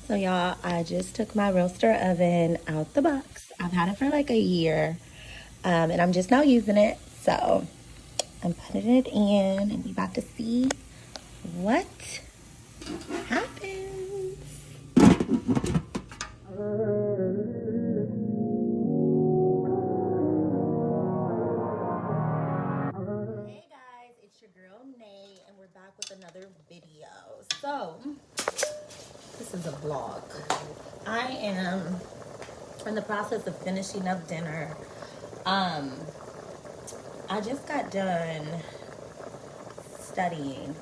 So y'all, I just took my roaster oven out the box. I've had it for like a year, and I'm just now using it. So I'm putting it in, and we about to see what happens. Hey guys, it's your girl Nay, and we're back with another video. So this is a vlog. I am in the process of finishing up dinner. I just got done studying.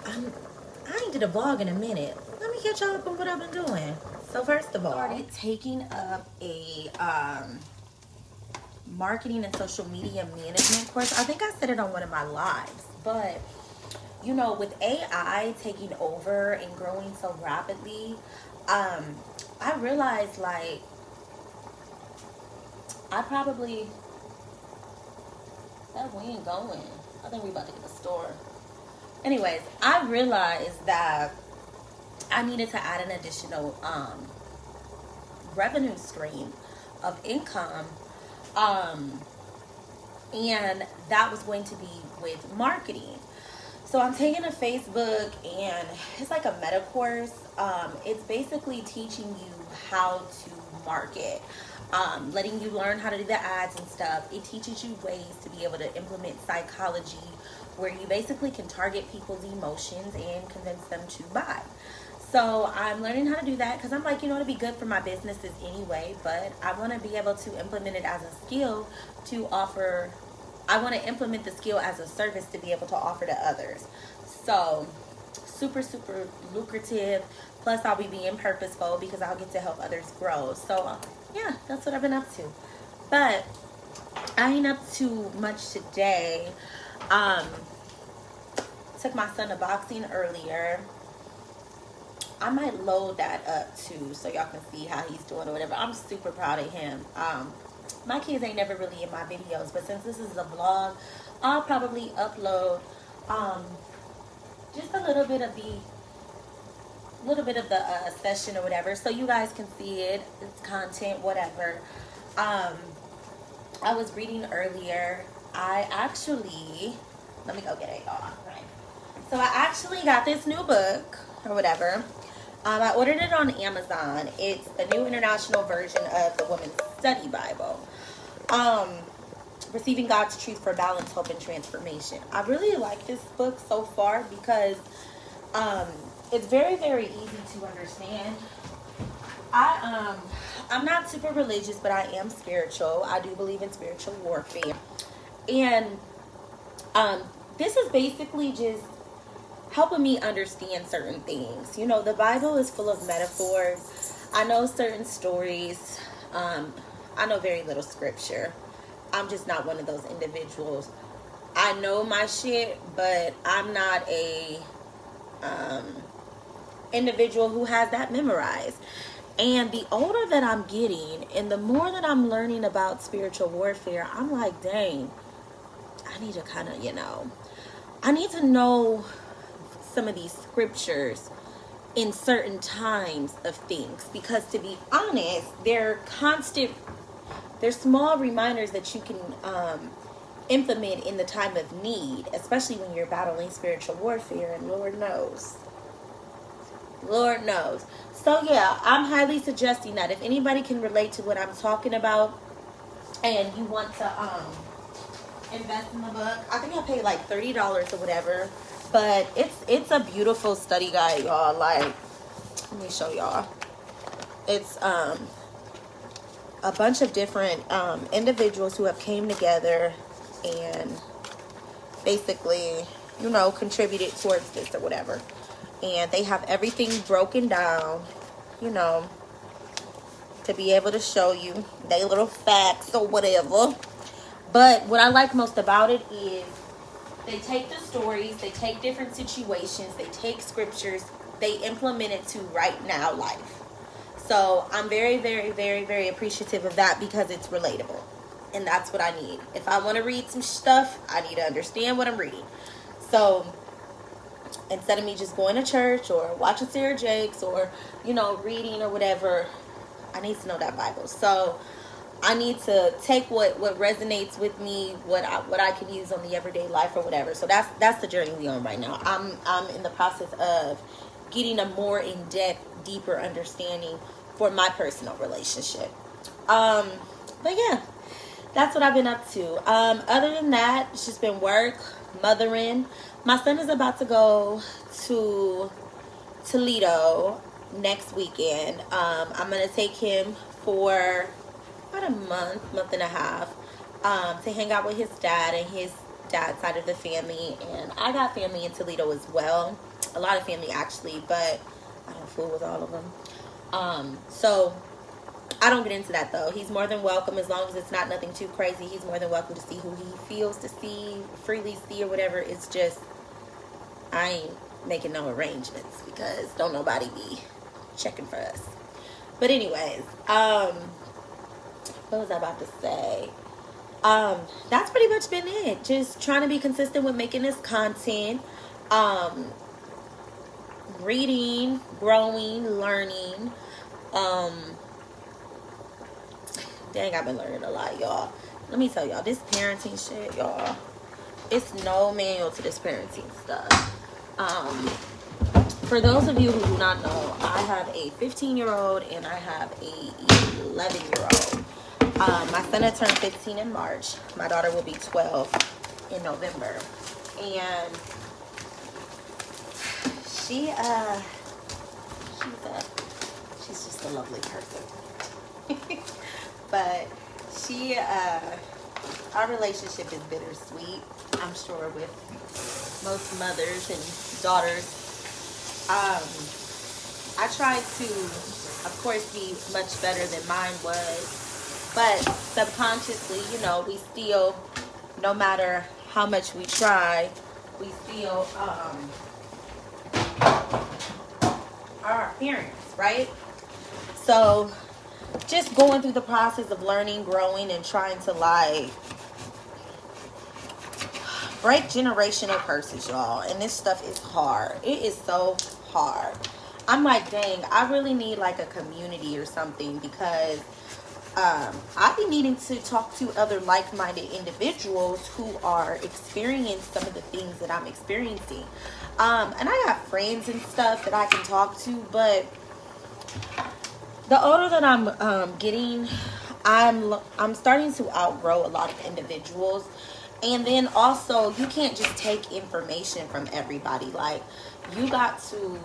I ain't did a vlog in a minute. Let me catch y'all up on what I've been doing. So first of all, I started taking up a marketing and social media management course. I think I said it on one of my lives, but you know, with AI taking over and growing so rapidly, I realized like I probably that we ain't going. I think we about to get a store. Anyways, I realized that I needed to add an additional revenue stream of income, and that was going to be with marketing. So I'm taking a Facebook, and it's like a meta course. It's basically teaching you how to market, letting you learn how to do the ads and stuff. It teaches you ways to be able to implement psychology, where you basically can target people's emotions and convince them to buy. So I'm learning how to do that because I'm like, you know, it'd be good for my businesses anyway, but I want to be able to implement it as a skill to offer. I want to implement the skill as a service to be able to offer to others. So super, super lucrative. Plus I'll be being purposeful because I'll get to help others grow. So yeah, that's what I've been up to. But I ain't up to much today. Took my son to boxing earlier. I might load that up too so y'all can see how he's doing or whatever. I'm super proud of him. My kids ain't never really in my videos, but since this is a vlog, I'll probably upload just a little bit of the session or whatever, so you guys can see it. It's content, whatever. I was reading earlier. Let me go get it, y'all. Right. So I actually got this new book or whatever. I ordered it on Amazon. It's the New International Version of the Women's Study Bible. Receiving God's Truth for Balance, Hope, and Transformation. I really like this book so far because it's very, very easy to understand. I'm not super religious, but I am spiritual. I do believe in spiritual warfare. And this is basically just helping me understand certain things. You know, the Bible is full of metaphors. I know certain stories. I know very little scripture. I'm just not one of those individuals. I know my shit, but I'm not a individual who has that memorized. And the older that I'm getting and the more that I'm learning about spiritual warfare, I'm like, dang, I need to kind of, I need to know some of these scriptures in certain times of things, because to be honest, they're small reminders that you can implement in the time of need, especially when you're battling spiritual warfare, and Lord knows. So yeah, I'm highly suggesting that if anybody can relate to what I'm talking about and you want to invest in the book, I think I paid like $30 or whatever. But it's a beautiful study guide, y'all. Like, let me show y'all. It's a bunch of different individuals who have came together and basically, contributed towards this or whatever. And they have everything broken down, to be able to show you they little facts or whatever. But what I like most about it is they take the stories, they take different situations, they take scriptures, they implement it to right now life. So I'm very, very, very, very appreciative of that because it's relatable. And that's what I need. If I want to read some stuff, I need to understand what I'm reading. So instead of me just going to church or watching Sarah Jakes or, you know, reading or whatever, I need to know that Bible. So I need to take what resonates with me, what I can use on the everyday life or whatever. So that's the journey we on right now. I'm in the process of getting a more in-depth, deeper understanding for my personal relationship. But yeah, that's what I've been up to. Other than that, it's just been work, mothering. My son is about to go to Toledo next weekend. I'm going to take him for about a month and a half, to hang out with his dad and his dad's side of the family. And I got family in Toledo as well. A lot of family, actually, but I don't fool with all of them. So I don't get into that, though. He's more than welcome, as long as it's not nothing too crazy. He's more than welcome to see who he feels to see, freely see or whatever. It's just, I ain't making no arrangements because don't nobody be checking for us. But anyways, what was I about to say? That's pretty much been it. Just trying to be consistent with making this content. Reading, growing, learning. Dang, I've been learning a lot, y'all. Let me tell y'all, this parenting shit, y'all, it's no manual to this parenting stuff. For those of you who do not know, I have a 15-year-old and I have a 11-year-old. My son had turned 15 in March. My daughter will be 12 in November. And she's just a lovely person. But our relationship is bittersweet, I'm sure, with most mothers and daughters. I tried to, of course, be much better than mine was. But subconsciously, you know, we still, no matter how much we try, we still are our parents, right? So just going through the process of learning, growing, and trying to, like, break generational curses, y'all. And this stuff is hard. It is so hard. I'm like, dang, I really need, like, a community or something, because I be needing to talk to other like-minded individuals who are experiencing some of the things that I'm experiencing. And I got friends and stuff that I can talk to, but the older that I'm getting, I'm starting to outgrow a lot of individuals. And then also, you can't just take information from everybody. Like, you got to,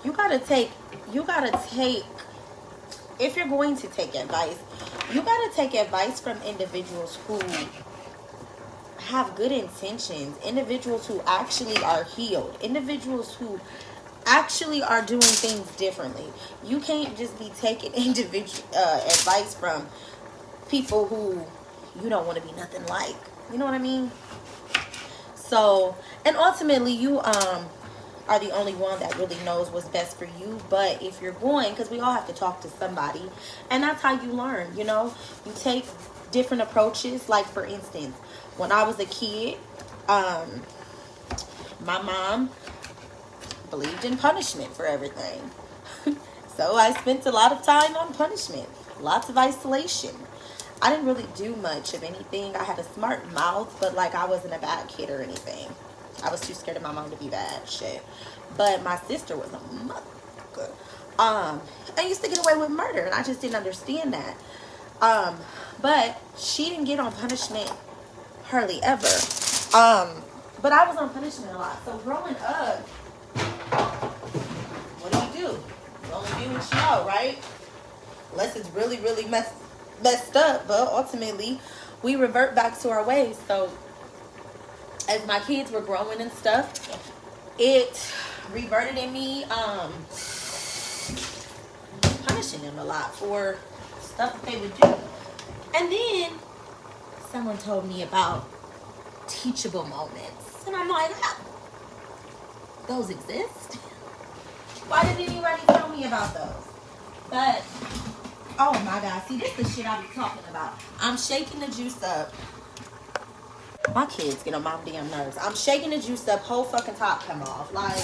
you gotta take, if you're going to take advice, you gotta take advice from individuals who have good intentions, individuals who actually are healed, individuals who actually are doing things differently. You can't just be taking individual advice from people who you don't want to be nothing like. You know what I mean? So, and ultimately, you are the only one that really knows what's best for you. But if you're going, because we all have to talk to somebody, and that's how you learn, you know? You take different approaches. Like, for instance, when I was a kid, my mom believed in punishment for everything. So I spent a lot of time on punishment, lots of isolation. I didn't really do much of anything. I had a smart mouth, but like, I wasn't a bad kid or anything. I was too scared of my mom to be bad shit. But my sister was a motherfucker. I used to get away with murder, and I just didn't understand that. But she didn't get on punishment hardly ever. But I was on punishment a lot. So growing up, what do? You only do what you know, right? Unless it's really, really messed up. But ultimately, we revert back to our ways. So as my kids were growing and stuff, it reverted in me punishing them a lot for stuff that they would do. And then someone told me about teachable moments. And I'm like, those exist? Why didn't anybody tell me about those? But Oh my God. See, this is the shit I be talking about. I'm shaking the juice up. My kids get on my damn nerves. I'm shaking the juice up, whole fucking top come off. Like,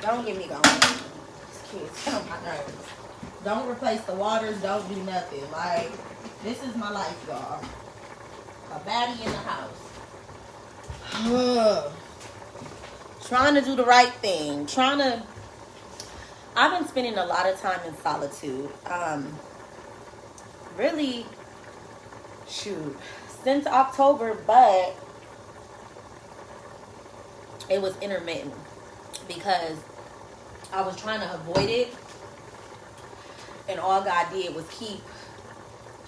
don't get me going. These kids get on my nerves. Don't replace the waters, don't do nothing. Like, this is my life, y'all. A baddie in the house. Trying to do the right thing. I've been spending a lot of time in solitude. Really, shoot, since October, but it was intermittent because I was trying to avoid it, and all God did was keep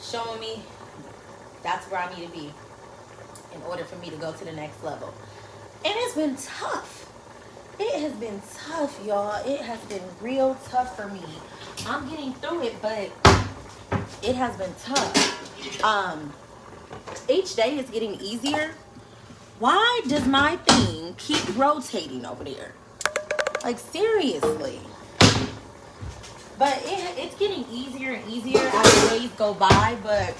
showing me that's where I need to be in order for me to go to the next level. And it's been tough. It has been tough, y'all. It has been real tough for me. I'm getting through it, but it has been tough. Each day is getting easier. Why does my thing keep rotating over there? Like, seriously. But it's getting easier and easier as the days go by. But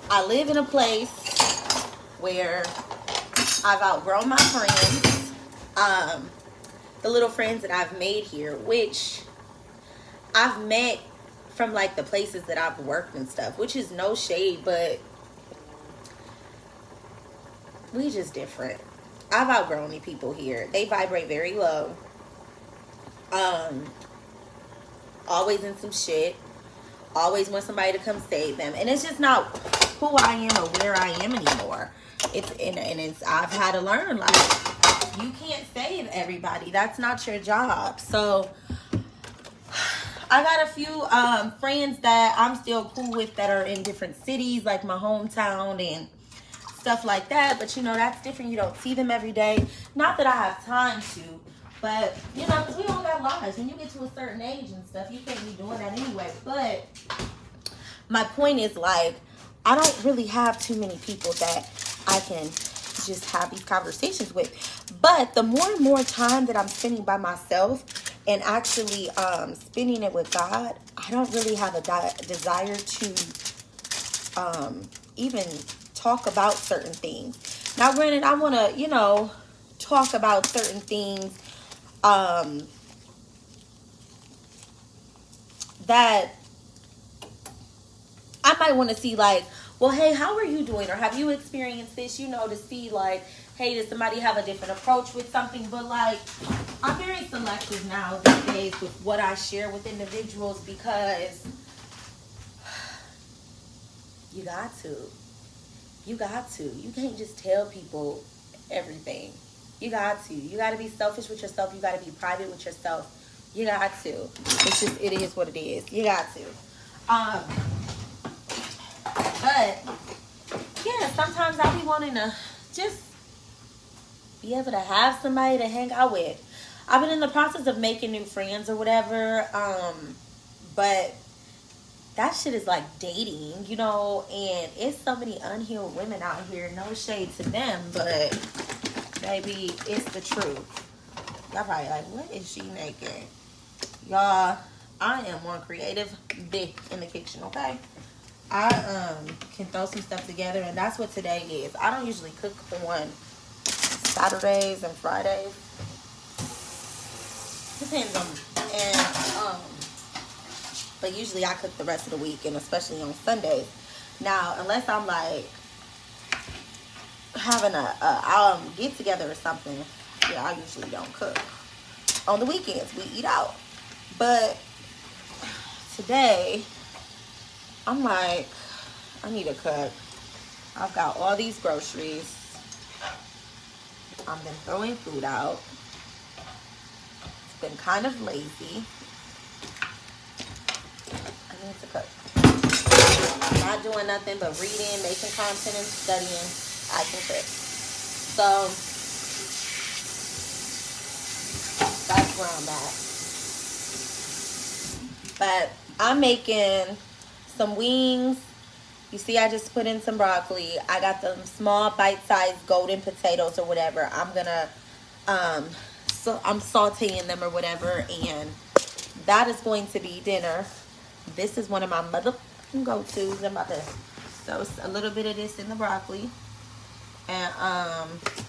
I live in a place where I've outgrown my friends. The little friends that I've made here, which I've met from like the places that I've worked and stuff, which is no shade, but we just different. I've outgrown the people here. They vibrate very low. Always in some shit. Always want somebody to come save them. And it's just not who I am or where I am anymore. I've had to learn, like, you can't save everybody. That's not your job. So I got a few friends that I'm still cool with that are in different cities, like my hometown and stuff like that. But, you know, that's different. You don't see them every day. Not that I have time to, but, you know, because we all got lives. When you get to a certain age and stuff, you can't be doing that anyway. But my point is, like, I don't really have too many people that I can just have these conversations with. But the more and more time that I'm spending by myself and actually spending it with God, I don't really have a desire to even talk about certain things. Now, granted, I want to, you know, talk about certain things that I might want to see, like, well, hey, how are you doing? Or have you experienced this? You know, to see, like, hey, does somebody have a different approach with something? But, like, I'm very selective now these days with what I share with individuals because you got to. You got to. You can't just tell people everything. You got to. You got to be selfish with yourself. You got to be private with yourself. You got to. It's just, it is what it is. You got to. But, yeah, sometimes I'll be wanting to just be able to have somebody to hang out with. I've been in the process of making new friends or whatever, but that shit is like dating, you know, and it's so many unhealed women out here. No shade to them, but, baby, it's the truth. Y'all probably like, what is she making? Y'all, I am more creative in the kitchen, okay? I can throw some stuff together, and that's what today is. I don't usually cook on Saturdays and Fridays. Depends on, but usually I cook the rest of the week, and especially on Sundays. Now, unless I'm like having a get together or something, yeah, I usually don't cook. On the weekends, we eat out. But today, I'm like, I need to cook. I've got all these groceries. I've been throwing food out. It's been kind of lazy. I need to cook. I'm not doing nothing but reading, making content, and studying. I can cook. So, that's where I'm at. But I'm making some wings. You see, I just put in some broccoli. I got them small bite-sized golden potatoes or whatever. I'm gonna so I'm sauteing them or whatever, and that is going to be dinner. This is one of my motherfucking go-tos. I'm about to throw a little bit of this in the broccoli. And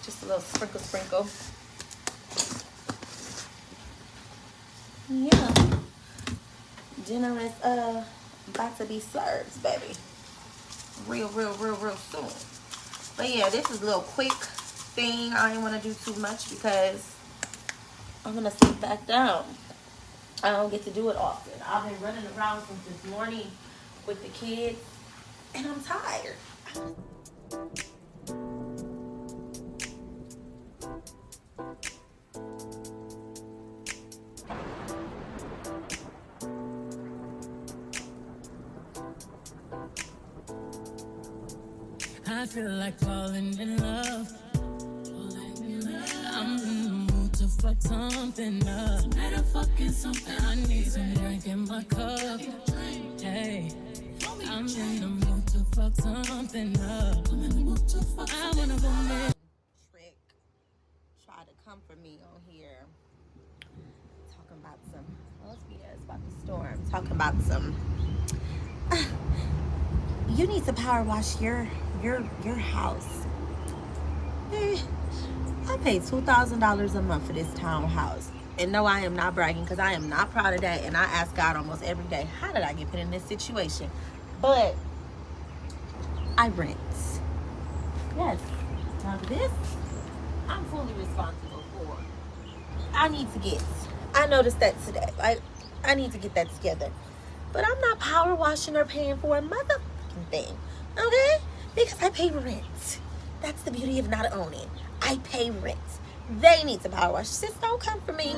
just a little sprinkle. Yeah. Dinner is about to be served, baby. Real soon. But yeah, this is a little quick thing. I didn't want to do too much because I'm gonna sit back down. I don't get to do it often. I've been running around since this morning with the kids, and I'm tired. I feel like falling in love. I'm in the mood to fuck something up. Better fucking something. I need some drink in my cup. Hey, I'm in the mood to fuck something up. I wanna go mad. Trick tried to come for me on here. Talking about some. Oh, yeah, it's about the storm. Talking about some. You need to power wash your house. I pay $2,000 a month for this townhouse. And no, I am not bragging because I am not proud of that. And I ask God almost every day, how did I get put in this situation? But I rent. Yes. Now this, I'm fully responsible for. I noticed that today. I need to get that together. But I'm not power washing or paying for a motherfucking thing. Okay? Because I pay rent. That's the beauty of not owning. I pay rent. They need to power wash. Sis, don't come for me.